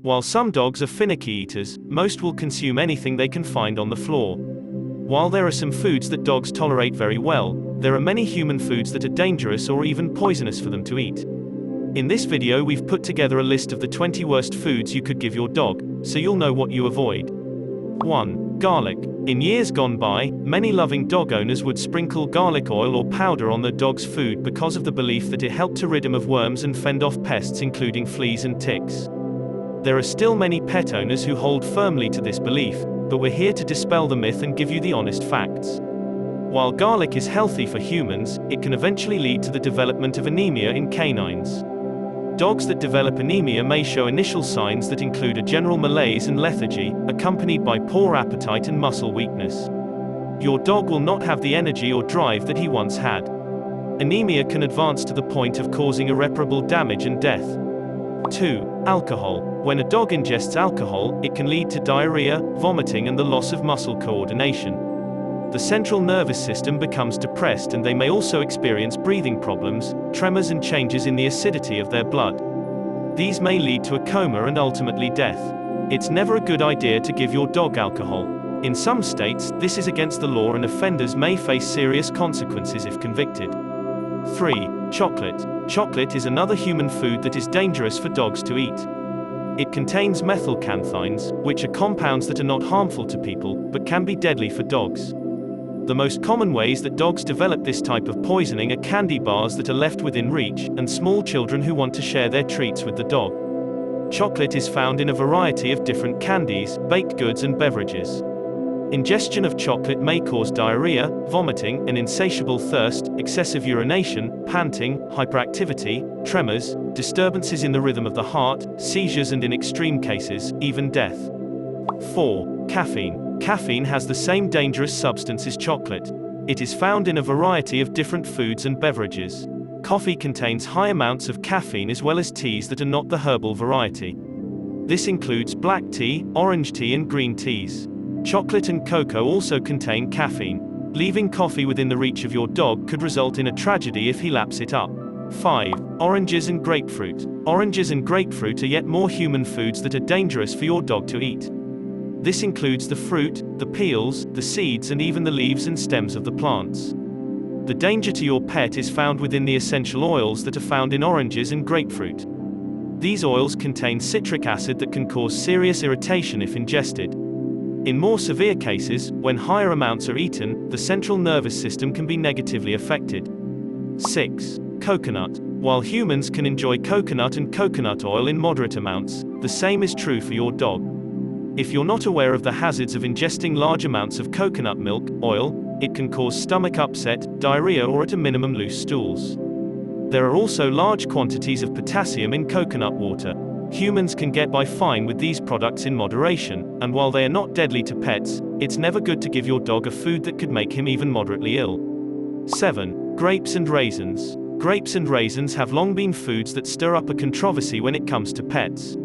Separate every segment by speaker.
Speaker 1: While some dogs are finicky eaters, most will consume anything they can find on the floor. While there are some foods that dogs tolerate very well, there are many human foods that are dangerous or even poisonous for them to eat. In this video we've put together a list of the 20 worst foods you could give your dog, so you'll know what you avoid. 1. Garlic. In years gone by, many loving dog owners would sprinkle garlic oil or powder on their dog's food because of the belief that it helped to rid them of worms and fend off pests including fleas and ticks. There are still many pet owners who hold firmly to this belief, but we're here to dispel the myth and give you the honest facts. While garlic is healthy for humans, it can eventually lead to the development of anemia in canines. Dogs that develop anemia may show initial signs that include a general malaise and lethargy, accompanied by poor appetite and muscle weakness. Your dog will not have the energy or drive that he once had. Anemia can advance to the point of causing irreparable damage and death. 2. Alcohol. When a dog ingests alcohol, it can lead to diarrhea, vomiting and the loss of muscle coordination. The central nervous system becomes depressed and they may also experience breathing problems, tremors and changes in the acidity of their blood. These may lead to a coma and ultimately death. It's never a good idea to give your dog alcohol. In some states, this is against the law and offenders may face serious consequences if convicted. 3. Chocolate. Chocolate is another human food that is dangerous for dogs to eat. It contains methylcanthines, which are compounds that are not harmful to people, but can be deadly for dogs. The most common ways that dogs develop this type of poisoning are candy bars that are left within reach, and small children who want to share their treats with the dog. Chocolate is found in a variety of different candies, baked goods and beverages. Ingestion of chocolate may cause diarrhea, vomiting, an insatiable thirst, excessive urination, panting, hyperactivity, tremors, disturbances in the rhythm of the heart, seizures and in extreme cases, even death. 4. Caffeine. Caffeine has the same dangerous substance as chocolate. It is found in a variety of different foods and beverages. Coffee contains high amounts of caffeine as well as teas that are not the herbal variety. This includes black tea, orange tea and green teas. Chocolate and cocoa also contain caffeine. Leaving coffee within the reach of your dog could result in a tragedy if he laps it up. 5. Oranges and grapefruit. Oranges and grapefruit are yet more human foods that are dangerous for your dog to eat. This includes the fruit, the peels, the seeds and even the leaves and stems of the plants. The danger to your pet is found within the essential oils that are found in oranges and grapefruit. These oils contain citric acid that can cause serious irritation if ingested. In more severe cases, when higher amounts are eaten, the central nervous system can be negatively affected. 6. Coconut. While humans can enjoy coconut and coconut oil in moderate amounts, the same is true for your dog. If you're not aware of the hazards of ingesting large amounts of coconut milk, oil, it can cause stomach upset, diarrhea or at a minimum loose stools. There are also large quantities of potassium in coconut water. Humans can get by fine with these products in moderation, and while they are not deadly to pets, it's never good to give your dog a food that could make him even moderately ill. 7. Grapes and raisins. Grapes and raisins have long been foods that stir up a controversy when it comes to pets.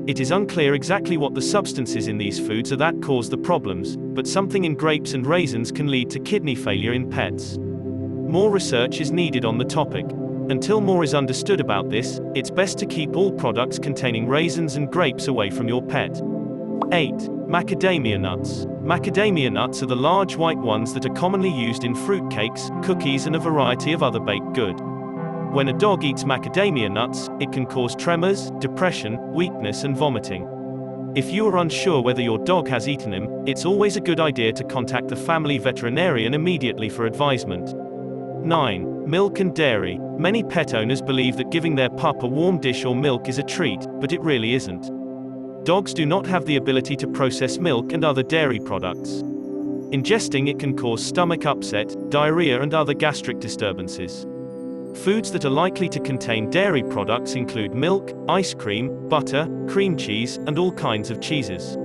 Speaker 1: It is unclear exactly what the substances in these foods are that cause the problems, but something in grapes and raisins can lead to kidney failure in pets. More research is needed on the topic. Until more is understood about this, it's best to keep all products containing raisins and grapes away from your pet. 8. Macadamia nuts. Macadamia nuts are the large white ones that are commonly used in fruit cakes, cookies and a variety of other baked goods. When a dog eats macadamia nuts, it can cause tremors, depression, weakness and vomiting. If you are unsure whether your dog has eaten them, it's always a good idea to contact the family veterinarian immediately for advisement. 9. Milk and dairy. Many pet owners believe that giving their pup a warm dish or milk is a treat, but it really isn't. Dogs do not have the ability to process milk and other dairy products. Ingesting it can cause stomach upset, diarrhea and other gastric disturbances. Foods that are likely to contain dairy products include milk, ice cream, butter, cream cheese, and all kinds of cheeses.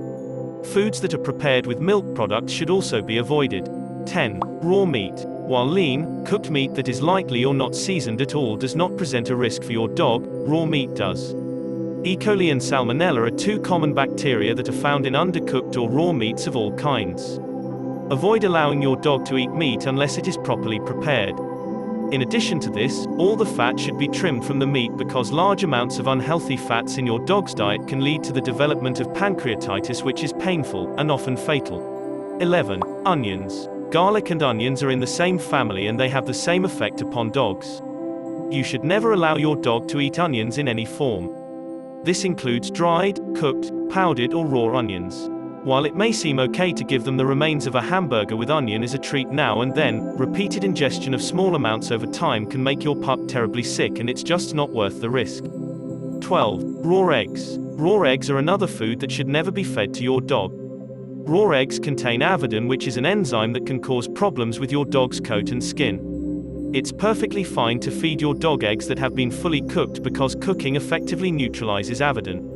Speaker 1: Foods that are prepared with milk products should also be avoided. 10. Raw meat. While lean, cooked meat that is lightly or not seasoned at all does not present a risk for your dog, raw meat does. E. coli and salmonella are two common bacteria that are found in undercooked or raw meats of all kinds. Avoid allowing your dog to eat meat unless it is properly prepared. In addition to this, all the fat should be trimmed from the meat because large amounts of unhealthy fats in your dog's diet can lead to the development of pancreatitis, which is painful and often fatal. 11. Onions. Garlic and onions are in the same family and they have the same effect upon dogs. You should never allow your dog to eat onions in any form. This includes dried, cooked, powdered or raw onions. While it may seem okay to give them the remains of a hamburger with onion as a treat now and then, repeated ingestion of small amounts over time can make your pup terribly sick and it's just not worth the risk. 12. Raw eggs. Raw eggs are another food that should never be fed to your dog. Raw eggs contain avidin, which is an enzyme that can cause problems with your dog's coat and skin. It's perfectly fine to feed your dog eggs that have been fully cooked because cooking effectively neutralizes avidin.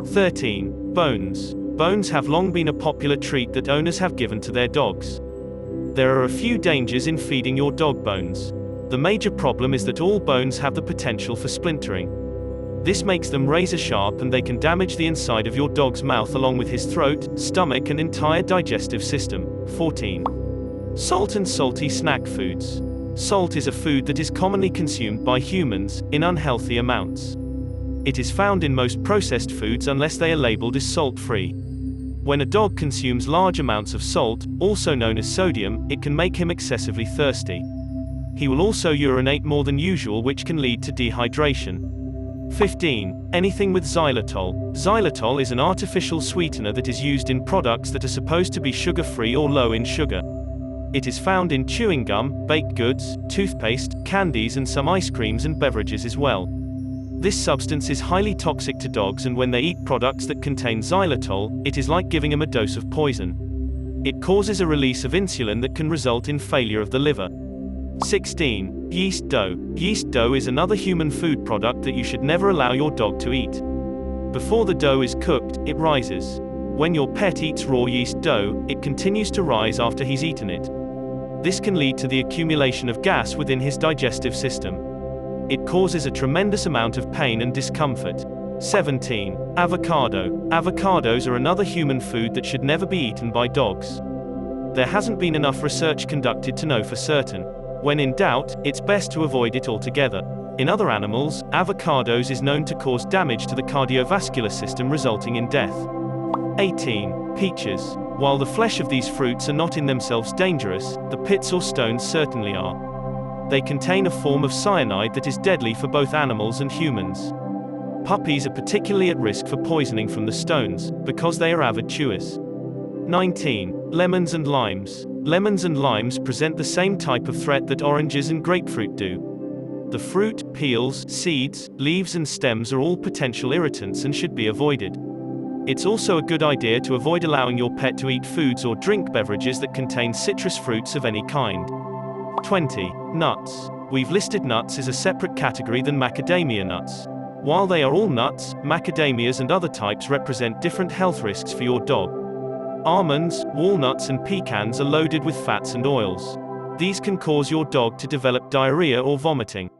Speaker 1: 13. Bones. Bones have long been a popular treat that owners have given to their dogs. There are a few dangers in feeding your dog bones. The major problem is that all bones have the potential for splintering. This makes them razor sharp and they can damage the inside of your dog's mouth along with his throat, stomach and entire digestive system. 14. Salt and salty snack foods. Salt is a food that is commonly consumed by humans, in unhealthy amounts. It is found in most processed foods unless they are labeled as salt-free. When a dog consumes large amounts of salt, also known as sodium, it can make him excessively thirsty. He will also urinate more than usual, which can lead to dehydration. 15. Anything with xylitol. Xylitol is an artificial sweetener that is used in products that are supposed to be sugar-free or low in sugar. It is found in chewing gum, baked goods, toothpaste, candies and some ice creams and beverages as well. This substance is highly toxic to dogs and when they eat products that contain xylitol, it is like giving them a dose of poison. It causes a release of insulin that can result in failure of the liver. 16. Yeast dough. Yeast dough is another human food product that you should never allow your dog to eat. Before the dough is cooked, it rises. When your pet eats raw yeast dough, it continues to rise after he's eaten it. This can lead to the accumulation of gas within his digestive system. It causes a tremendous amount of pain and discomfort. 17. Avocado. Avocados are another human food that should never be eaten by dogs. There hasn't been enough research conducted to know for certain. When in doubt, it's best to avoid it altogether. In other animals, avocados is known to cause damage to the cardiovascular system resulting in death. 18. Peaches. While the flesh of these fruits are not in themselves dangerous, the pits or stones certainly are. They contain a form of cyanide that is deadly for both animals and humans. Puppies are particularly at risk for poisoning from the stones, because they are avid chewers. 19. Lemons and limes. Lemons and limes present the same type of threat that oranges and grapefruit do. The fruit, peels, seeds, leaves and stems are all potential irritants and should be avoided. It's also a good idea to avoid allowing your pet to eat foods or drink beverages that contain citrus fruits of any kind. 20. Nuts. We've listed nuts as a separate category than macadamia nuts. While they are all nuts, macadamias and other types represent different health risks for your dog. Almonds, walnuts and pecans are loaded with fats and oils. These can cause your dog to develop diarrhea or vomiting.